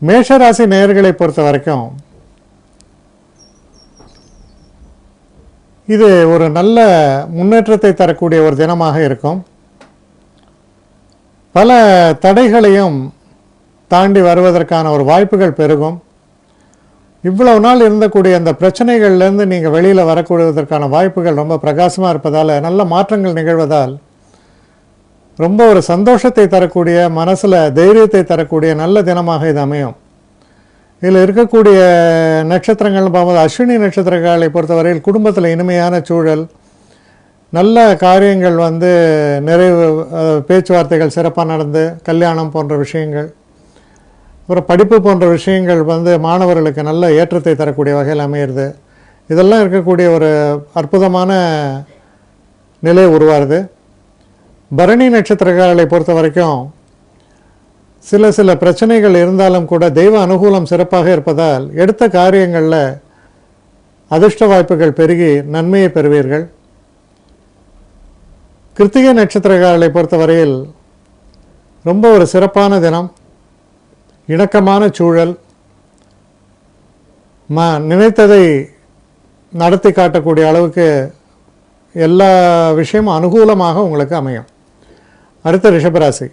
மேஷராசி நேயர்களை பொறுத்த வரைக்கும் இது ஒரு நல்ல முன்னேற்றத்தை தரக்கூடிய ஒரு தினமாக இருக்கும். பல தடைகளையும் தாண்டி வருவதற்கான ஒரு வாய்ப்புகள் பெருகும். இவ்வளவு நாள் இருந்தக்கூடிய அந்த பிரச்சனைகள்லேருந்து நீங்கள் வெளியில் வரக்கூடியதற்கான வாய்ப்புகள் ரொம்ப பிரகாசமாக இருப்பதால், நல்ல மாற்றங்கள் நிகழ்வதால் ரொம்ப ஒரு சந்தோஷத்தை தரக்கூடிய, மனசில் தைரியத்தை தரக்கூடிய நல்ல தினமாக இது அமையும். இதில் இருக்கக்கூடிய நட்சத்திரங்கள்னு பார்க்கும்போது அஸ்வினி நட்சத்திரங்களை பொறுத்தவரையில் குடும்பத்தில் இனிமையான சூழல், நல்ல காரியங்கள் நிறைவு, பேச்சுவார்த்தைகள் சிறப்பாக நடந்து கல்யாணம் போன்ற விஷயங்கள், அப்புறம் படிப்பு போன்ற விஷயங்கள் மாணவர்களுக்கு நல்ல ஏற்றத்தை தரக்கூடிய வகையில் அமையிறது. இதெல்லாம் இருக்கக்கூடிய ஒரு அற்புதமான நிலை உருவாருது. பரணி நட்சத்திரக்காரர்களை பொறுத்த வரைக்கும் சில பிரச்சனைகள் இருந்தாலும் கூட தெய்வ அனுகூலம் சிறப்பாக இருப்பதால் எடுத்த காரியங்களில் அதிர்ஷ்ட வாய்ப்புகள் பெருகி நன்மையை பெறுவீர்கள். கிருத்திகை நட்சத்திரக்காரர்களை பொறுத்தவரையில் ரொம்ப ஒரு சிறப்பான தினம், இணக்கமான சூழல், நினைத்ததை நடத்தி காட்டக்கூடிய அளவுக்கு எல்லா விஷயமும் அனுகூலமாக உங்களுக்கு அமையும். அடுத்த ரிஷபராசி.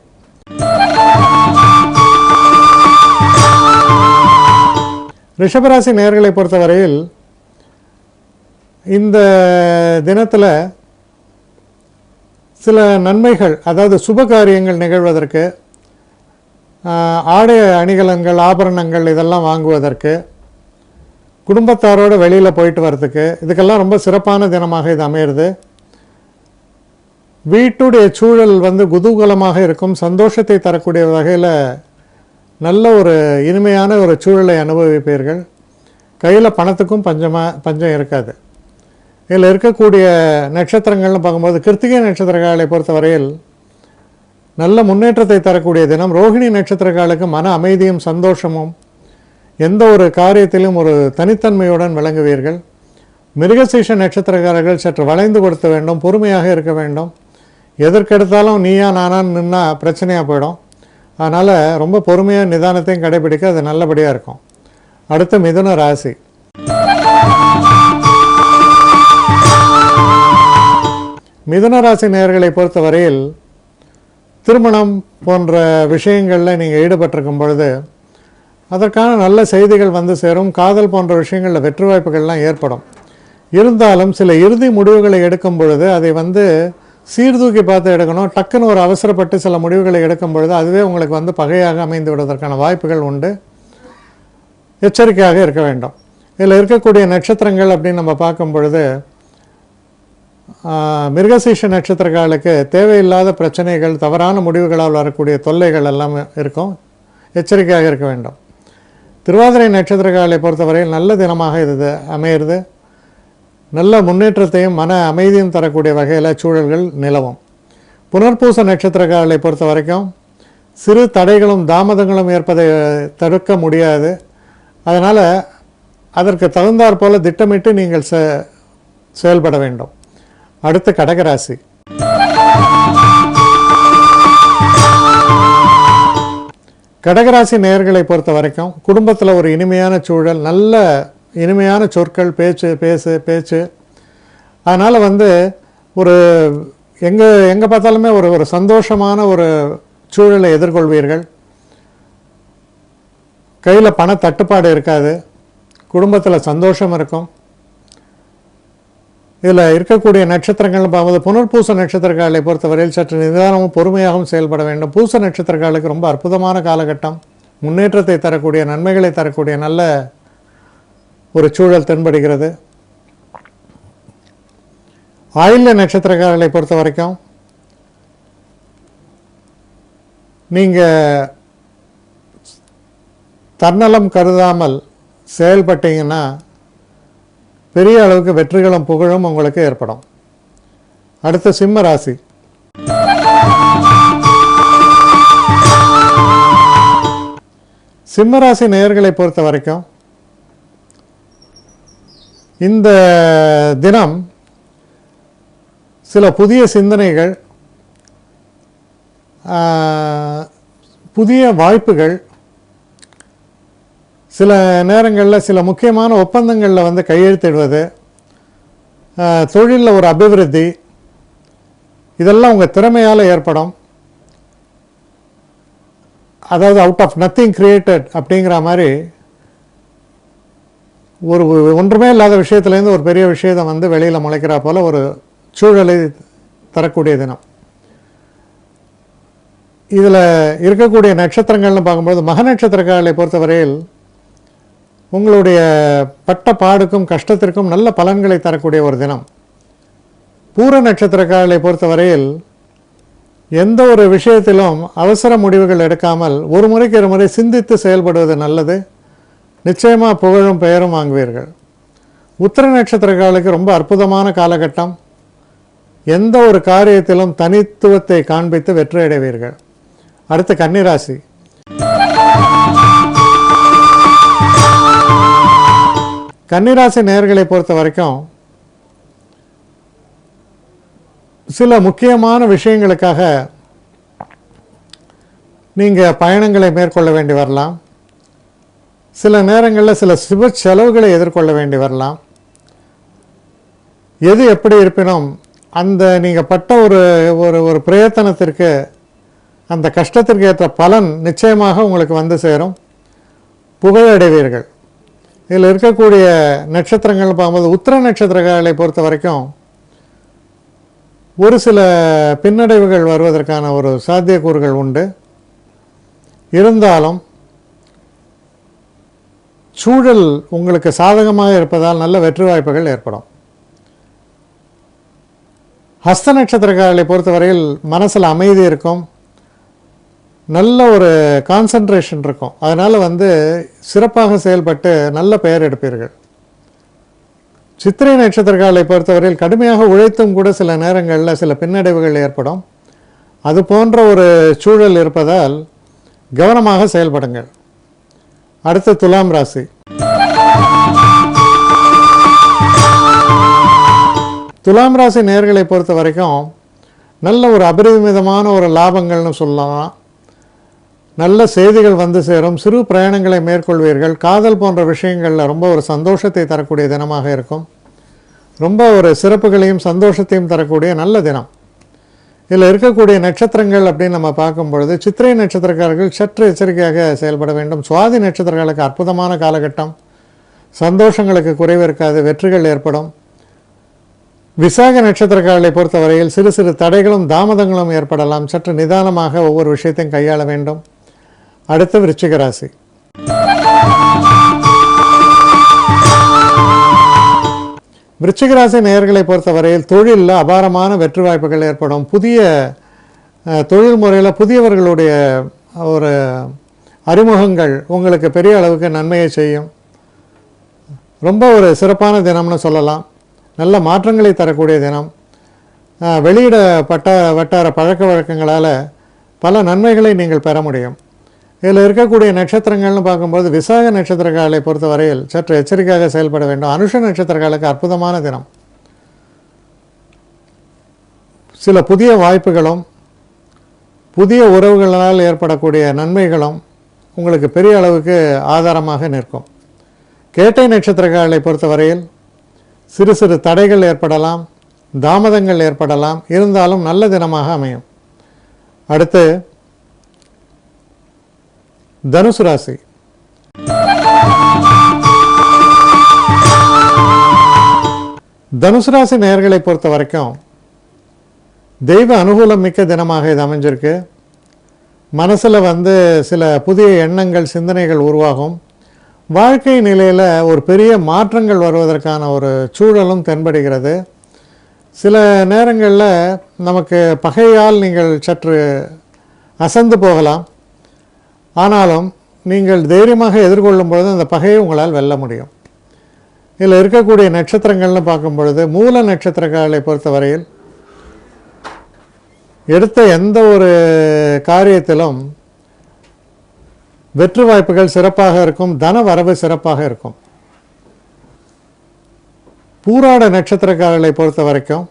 ரிஷபராசி நேயர்களை பொறுத்தவரையில் இந்த தினத்தில் சில நன்மைகள், அதாவது சுப காரியங்கள் நிகழ்வதற்கு, ஆடை அணிகலன்கள், ஆபரணங்கள் இதெல்லாம் வாங்குவதற்கு, குடும்பத்தாரோடு வெளியில் போயிட்டு வர்றதுக்கு, இதுக்கெல்லாம் ரொம்ப சிறப்பான தினமாக இது அமையிறது. வீட்டுடைய சூழல் குதூகலமாக இருக்கும், சந்தோஷத்தை தரக்கூடிய வகையில் நல்ல ஒரு இனிமையான ஒரு சூழலை அனுபவிப்பீர்கள். கையில் பணத்துக்கும் பஞ்சம் இருக்காது. இதில் இருக்கக்கூடிய நட்சத்திரங்கள்னு பார்க்கும்போது கிருத்திகை நட்சத்திரக்காரர்களை பொறுத்தவரையில் நல்ல முன்னேற்றத்தை தரக்கூடிய தினம். ரோஹிணி நட்சத்திரக்காரர்களுக்கு மன அமைதியும் சந்தோஷமும், எந்த ஒரு காரியத்திலும் ஒரு தனித்தன்மையுடன் விளங்குவீர்கள். மிருகசீஷ நட்சத்திரக்காரர்கள் சற்று வளைந்து கொடுத்த வேண்டும், பொறுமையாக இருக்க வேண்டும். எதற்கெடுத்தாலும் நீயா நானான்னு நின்னா பிரச்சனையாக போயிடும். அதனால் ரொம்ப பொறுமையாக நிதானத்தையும் கடைபிடிக்க அது நல்லபடியாக இருக்கும். அடுத்து மிதுன ராசி. மிதுன ராசி நேயர்களை பொறுத்தவரையில் திருமணம் போன்ற விஷயங்களில் நீங்கள் ஈடுபட்டிருக்கும் பொழுது அதற்கான நல்ல செய்திகள் சேரும். காதல் போன்ற விஷயங்களில் வெற்றி வாய்ப்புகள்லாம் ஏற்படும். இருந்தாலும் சில இறுதி முடிவுகளை எடுக்கும் பொழுது அதை சீர்தூக்கி பார்த்து எடுக்கணும். டக்குன்னு ஒரு அவசரப்பட்டு சில முடிவுகளை எடுக்கும் பொழுது அதுவே உங்களுக்கு பகையாக அமைந்து விடுவதற்கான வாய்ப்புகள் உண்டு. எச்சரிக்கையாக இருக்க வேண்டும். இதில் இருக்கக்கூடிய நட்சத்திரங்கள் அப்படின்னு நம்ம பார்க்கும் பொழுது மிருகசீஷ நட்சத்திரங்களுக்கு தேவையில்லாத பிரச்சனைகள், தவறான முடிவுகளால் வரக்கூடிய தொல்லைகள் எல்லாம் இருக்கும். எச்சரிக்கையாக இருக்க வேண்டும். திருவாதிரை நட்சத்திரங்களை பொறுத்தவரையில் நல்ல தினமாக இது அமையிறது. நல்ல முன்னேற்றத்தையும் மன அமைதியும் தரக்கூடிய வகையில் சூழல்கள் நிலவும். புனர்பூச நட்சத்திரக்காரர்களை பொறுத்த வரைக்கும் சிறு தடைகளும் தாமதங்களும் ஏற்பதை தடுக்க முடியாது. அதனால் அதற்கு தகுந்தாற் போல திட்டமிட்டு நீங்கள் செயல்பட வேண்டும். அடுத்து கடகராசி. கடகராசி நேயர்களை பொறுத்த வரைக்கும் குடும்பத்தில் ஒரு இனிமையான சூழல், நல்ல இனிமையான சொற்கள், பேச்சு. அதனால் ஒரு எங்கே பார்த்தாலுமே ஒரு சந்தோஷமான ஒரு சூழலை எதிர்கொள்வீர்கள். கையில் பண தட்டுப்பாடு இருக்காது. குடும்பத்தில் சந்தோஷம் இருக்கும். இதில் இருக்கக்கூடிய நட்சத்திரங்கள்னு பார்க்கும்போது புனர்பூச நட்சத்திரக்காரர்களை பொறுத்தவரையில் சற்று நிதானமும் பொறுமையாகவும் செயல்பட வேண்டும். பூச நட்சத்திரக்காரர்களுக்கு ரொம்ப அற்புதமான காலகட்டம், முன்னேற்றத்தை தரக்கூடிய, நன்மைகளை தரக்கூடிய நல்ல ஒரு சூழல் தென்படுகிறது. ஆயில்ய நட்சத்திரக்காரர்களை பொறுத்த வரைக்கும் நீங்கள் தன்னலம் கருதாமல் செயல்பட்டீங்கன்னா பெரிய அளவுக்கு வெற்றிகளும் புகழும் உங்களுக்கு ஏற்படும். அடுத்து சிம்ம ராசி. சிம்ம ராசி நேயர்களை பொறுத்த வரைக்கும் இந்த தினம் சில புதிய சிந்தனைகள், புதிய வாய்ப்புகள், சில நேரங்களில் சில முக்கியமான ஒப்பந்தங்களில் வந்து கையெழுத்திடுவது, தொழிலில் ஒரு அபிவிருத்தி, இதெல்லாம் உங்கள் திறமையால் ஏற்படும். அதாவது அவுட் ஆஃப் நத்திங் கிரியேட்டட் அப்படிங்கிற மாதிரி ஒரு ஒன்றுமே இல்லாத விஷயத்துலேருந்து ஒரு பெரிய விஷயத்தை வந்து வெளியில் முளைக்கிறா போல் ஒரு சூழலை தரக்கூடிய தினம். இதில் இருக்கக்கூடிய நட்சத்திரங்கள்னு பார்க்கும்போது மக நட்சத்திரக்காரர்களை பொறுத்தவரையில் உங்களுடைய பட்ட பாடுக்கும் கஷ்டத்திற்கும் நல்ல பலன்களை தரக்கூடிய ஒரு தினம். பூர நட்சத்திரக்காரர்களை பொறுத்தவரையில் எந்த ஒரு விஷயத்திலும் அவசர முடிவுகள் எடுக்காமல் ஒரு முறைக்கு ஒரு முறை சிந்தித்து செயல்படுவது நல்லது. நிச்சயமாக புகழும் பெயரும் வாங்குவீர்கள். உத்திர நட்சத்திரக்காரர்களுக்கு ரொம்ப அற்புதமான காலகட்டம். எந்த ஒரு காரியத்திலும் தனித்துவத்தை காண்பித்து வெற்றி அடைவீர்கள். அடுத்து கன்னிராசி. கன்னிராசி நேயர்களை பொறுத்த வரைக்கும் சில முக்கியமான விஷயங்களுக்காக நீங்கள் பயணங்களை மேற்கொள்ள வேண்டி வரலாம். சில நேரங்களில் சில சுப செலவுகளை எதிர்கொள்ள வேண்டி வரலாம். எது எப்படி இருப்பினும் அந்த நீங்கள் பட்ட ஒரு பிரயத்தனத்திற்கு, அந்த கஷ்டத்திற்கு ஏற்ற பலன் நிச்சயமாக உங்களுக்கு வந்து சேரும். புகழடைவீர்கள். இதில் இருக்கக்கூடிய நட்சத்திரங்கள் பார்க்கும்போது உத்திர நட்சத்திரங்களை பொறுத்த வரைக்கும் ஒரு சில பின்னடைவுகள் வருவதற்கான ஒரு சாத்தியக்கூறுகள் உண்டு. இருந்தாலும் சூழல் உங்களுக்கு சாதகமாக இருப்பதால் நல்ல வெற்றி வாய்ப்புகள் ஏற்படும். ஹஸ்த நட்சத்திரக்காரர்களை பொறுத்தவரையில் மனசில் அமைதி இருக்கும், நல்ல ஒரு கான்சன்ட்ரேஷன் இருக்கும். அதனால் வந்து சிறப்பாக செயல்பட்டு நல்ல பெயர் எடுப்பீர்கள். சித்திரை நட்சத்திரக்காரர்களை பொறுத்தவரையில் கடுமையாக உழைத்தும் கூட சில நேரங்களில் சில பின்னடைவுகள் ஏற்படும். அது போன்ற ஒரு சூழல் இருப்பதால் கவனமாக செயல்படுங்கள். அடுத்து துலாம் ராசி. துலாம் ராசி நேயர்களை பொறுத்த வரைக்கும் நல்ல ஒரு அபரிமிதமான ஒரு லாபங்கள்னு சொல்லலாம். நல்ல செய்திகள் வந்து சேரும். சிறு பிரயாணங்களை மேற்கொள்வீர்கள். காதல் போன்ற விஷயங்களில் ரொம்ப ஒரு சந்தோஷத்தை தரக்கூடிய தினமாக இருக்கும். ரொம்ப ஒரு சிறப்புகளையும் சந்தோஷத்தையும் தரக்கூடிய நல்ல தினம். இதில் இருக்கக்கூடிய நட்சத்திரங்கள் அப்படின்னு நம்ம பார்க்கும் பொழுது சித்திரை நட்சத்திரக்காரர்கள் சற்று எச்சரிக்கையாக செயல்பட வேண்டும். சுவாதி நட்சத்திரங்களுக்கு அற்புதமான காலகட்டம். சந்தோஷங்களுக்கு குறைவு இருக்காது, வெற்றிகள் ஏற்படும். விசாக நட்சத்திரக்காரர்களை பொறுத்தவரையில் சிறு சிறு தடைகளும் தாமதங்களும் ஏற்படலாம். சற்று நிதானமாக ஒவ்வொரு விஷயத்தையும் கையாள வேண்டும். அடுத்து விருச்சிக ராசி. விருச்சிக ராசி நேயர்களை பொறுத்தவரையில் தொழிலில் அபாரமான வெற்றி வாய்ப்புகள் ஏற்படும். புதிய தொழில் முறையில் புதியவர்களுடைய ஒரு அறிமுகங்கள் உங்களுக்கு பெரிய அளவுக்கு நன்மையை செய்யும். ரொம்ப ஒரு சிறப்பான தினம்னு சொல்லலாம். நல்ல மாற்றங்களை தரக்கூடிய தினம். வெளியிடப்பட்ட வட்டார பழக்க வழக்கங்களால் பல நன்மைகளை நீங்கள் பெற முடியும். இதில் இருக்கக்கூடிய நட்சத்திரங்கள்னு பார்க்கும்போது விசாக நட்சத்திரக்காரர்களை பொறுத்தவரையில் சற்று எச்சரிக்கையாக செயல்பட வேண்டும். அனுஷ நட்சத்திரக்காரர்களுக்கு அற்புதமான தினம். சில புதிய வாய்ப்புகளும் புதிய உறவுகளால் ஏற்படக்கூடிய நன்மைகளும் உங்களுக்கு பெரிய அளவுக்கு ஆதாரமாக நிற்கும். கேட்டை நட்சத்திரக்காரர்களை பொறுத்தவரையில் சிறு சிறு தடைகள் ஏற்படலாம், தாமதங்கள் ஏற்படலாம். இருந்தாலும் நல்ல தினமாக அமையும். அடுத்து தனுசு ராசி. தனுசு ராசி நேயர்களை பொறுத்த வரைக்கும் தெய்வ அனுகூலம் மிக்க தினமாக இது அமைஞ்சிருக்கு. மனசில் வந்து சில புதிய எண்ணங்கள் சிந்தனைகள் உருவாகும். வாழ்க்கை நிலையில் ஒரு பெரிய மாற்றங்கள் வருவதற்கான ஒரு சூழலும் தென்படுகிறது. சில நேரங்களில் நமக்கு பகையால் நீங்கள் சற்று அசந்து போகலாம். ஆனாலும் நீங்கள் தைரியமாக எதிர்கொள்ளும் பொழுது அந்த பகையை உங்களால் வெல்ல முடியும். இதில் இருக்கக்கூடிய நட்சத்திரங்கள்னு பார்க்கும் பொழுது மூல நட்சத்திரக்காரர்களை பொறுத்தவரையில் எடுத்த எந்த ஒரு காரியத்திலும் வெற்றி வாய்ப்புகள் சிறப்பாக இருக்கும். தன வரவு சிறப்பாக இருக்கும். பூராட நட்சத்திரக்காரர்களை பொறுத்த வரைக்கும்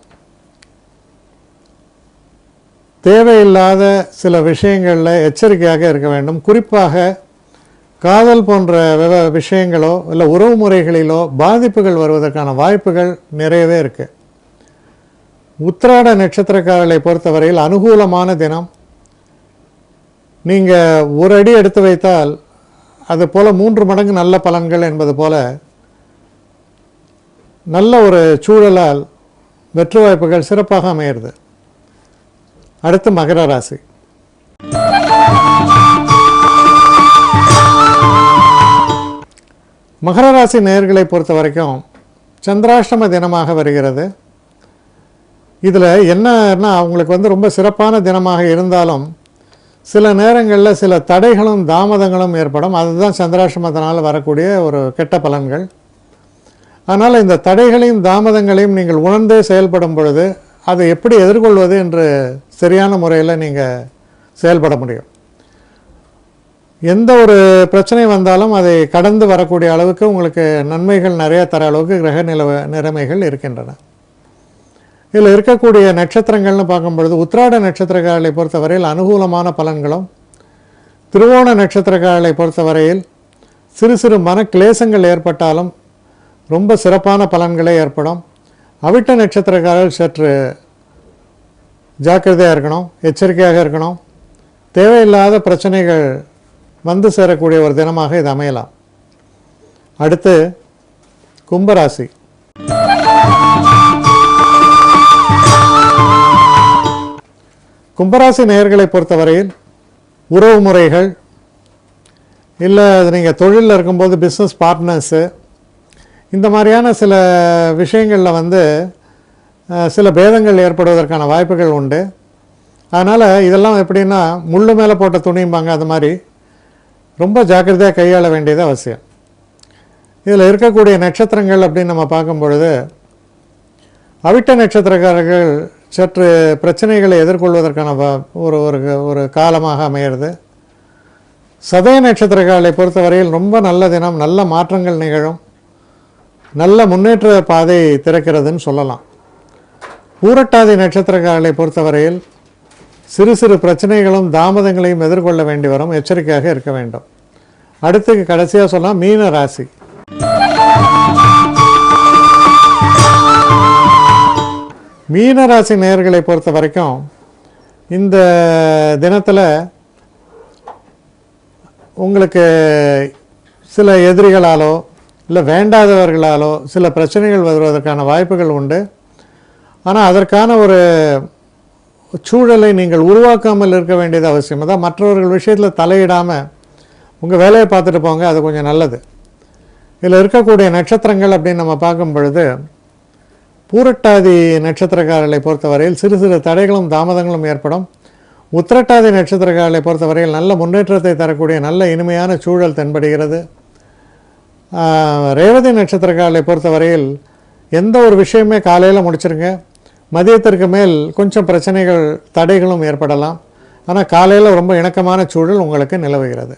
தேவையில்லாத சில விஷயங்களில் எச்சரிக்கையாக இருக்க வேண்டும். குறிப்பாக காதல் போன்ற விஷயங்களோ இல்லை உறவு முறைகளிலோ பாதிப்புகள் வருவதற்கான வாய்ப்புகள் நிறையவே இருக்குது. உத்திராட நட்சத்திரக்காரர்களை பொறுத்தவரையில் அனுகூலமான தினம். நீங்கள் ஒரு அடி எடுத்து வைத்தால் அது போல் 3 மடங்கு நல்ல பலன்கள் என்பது போல நல்ல ஒரு சூழலால் வெற்றி வாய்ப்புகள் சிறப்பாக அமையிறது. அடுத்து மகர ராசி. மகர ராசி நேயர்களை பொறுத்த வரைக்கும் சந்திராஷ்டம தினமாக வருகிறது. இதில் என்னன்னா அவங்களுக்கு ரொம்ப சிறப்பான தினமாக இருந்தாலும் சில நேரங்களில் சில தடைகளும் தாமதங்களும் ஏற்படும். அதுதான் சந்திராஷ்டமத்தினால் வரக்கூடிய ஒரு கெட்ட பலன்கள். அதனால் இந்த தடைகளையும் தாமதங்களையும் நீங்கள் உணர்ந்தே செயல்படும் பொழுது அதை எப்படி எதிர்கொள்வது என்று சரியான முறையில் நீங்கள் செயல்பட முடியும். எந்த ஒரு பிரச்சனை வந்தாலும் அதை கடந்து வரக்கூடிய அளவுக்கு உங்களுக்கு நன்மைகள் நிறைய தர அளவுக்கு கிரக நிலைமைகள் இருக்கின்றன. இதில் இருக்கக்கூடிய நட்சத்திரங்கள்னு பார்க்கும்பொழுது உத்திராட நட்சத்திரக்காரர்களை பொறுத்தவரையில் அனுகூலமான பலன்களும், திருவோண நட்சத்திரக்காரர்களை பொறுத்தவரையில் சிறு சிறு மன கிளேசங்கள் ஏற்பட்டாலும் ரொம்ப சிறப்பான பலன்களே ஏற்படும். அவிட்ட நட்சத்திரக்காரர்கள் சற்று ஜாக்கிரதையாக இருக்கணும், எச்சரிக்கையாக இருக்கணும். தேவையில்லாத பிரச்சனைகள் வந்து சேரக்கூடிய ஒரு தினமாக இது அமையலாம். அடுத்து கும்பராசி. கும்பராசி நேயர்களை பொறுத்தவரையில் உறவு முறைகள் இல்லை நீங்கள் தொழிலில் இருக்கும்போது பிஸ்னஸ் பார்ட்னர்ஸு இந்த மாதிரியான சில விஷயங்களில் சில பேதங்கள் ஏற்படுவதற்கான வாய்ப்புகள் உண்டு. அதனால் இதெல்லாம் எப்படின்னா முள்ளு மேலே போட்ட துணியும்பாங்க, அது மாதிரி ரொம்ப ஜாக்கிரதையாக கையாள வேண்டியது அவசியம். இதில் இருக்கக்கூடிய நட்சத்திரங்கள் அப்படின்னு நம்ம பார்க்கும் பொழுது அவிட்ட நட்சத்திரக்காரர்கள் சற்று பிரச்சனைகளை எதிர்கொள்வதற்கான ஒரு ஒரு காலமாக அமையிறது. சதய நட்சத்திரக்காரர்களை பொறுத்தவரையில் ரொம்ப நல்ல தினம், நல்ல மாற்றங்கள் நிகழும், நல்ல முன்னேற்ற பாதை திறக்கிறதுன்னு சொல்லலாம். பூரட்டாதி நட்சத்திரக்காரர்களை பொறுத்தவரையில் சிறு சிறு பிரச்சனைகளும் தாமதங்களையும் எதிர்கொள்ள வேண்டி வரும், எச்சரிக்கையாக இருக்க வேண்டும். அடுத்து கடைசியாக சொல்லலாம் மீன ராசி. மீனராசி நேயர்களை பொறுத்த வரைக்கும் இந்த தினத்தில் உங்களுக்கு சில எதிரிகளாலோ இல்லை வேண்டாதவர்களாலோ சில பிரச்சனைகள் வருவதற்கான வாய்ப்புகள் உண்டு. ஆனால் அதற்கான ஒரு சூழலை நீங்கள் உருவாக்காமல் இருக்க வேண்டியது அவசியம். அதான் மற்றவர்கள் விஷயத்தில் தலையிடாமல் உங்கள் வேலையை பார்த்துட்டு போங்க, அது கொஞ்சம் நல்லது. இதில் இருக்கக்கூடிய நட்சத்திரங்கள் அப்படின்னு நம்ம பார்க்கும் பொழுது பூரட்டாதி நட்சத்திரக்காரர்களை பொறுத்தவரையில் சிறு சிறு தடைகளும் தாமதங்களும் ஏற்படும். உத்திரட்டாதி நட்சத்திரக்காரர்களை பொறுத்தவரையில் நல்ல முன்னேற்றத்தை தரக்கூடிய நல்ல இனிமையான சூழல் தென்படுகிறது. ரேவதி நட்சத்திரக்காரர்களை பொறுத்தவரையில் எந்த ஒரு விஷயமே காலையில் முடிச்சிருங்க, மதியத்திற்கு மேல் கொஞ்சம் பிரச்சனைகள் தடைகளும் ஏற்படலாம். ஆனால் காலையில் ரொம்ப இணக்கமான சூழல் உங்களுக்கு நிலவுகிறது.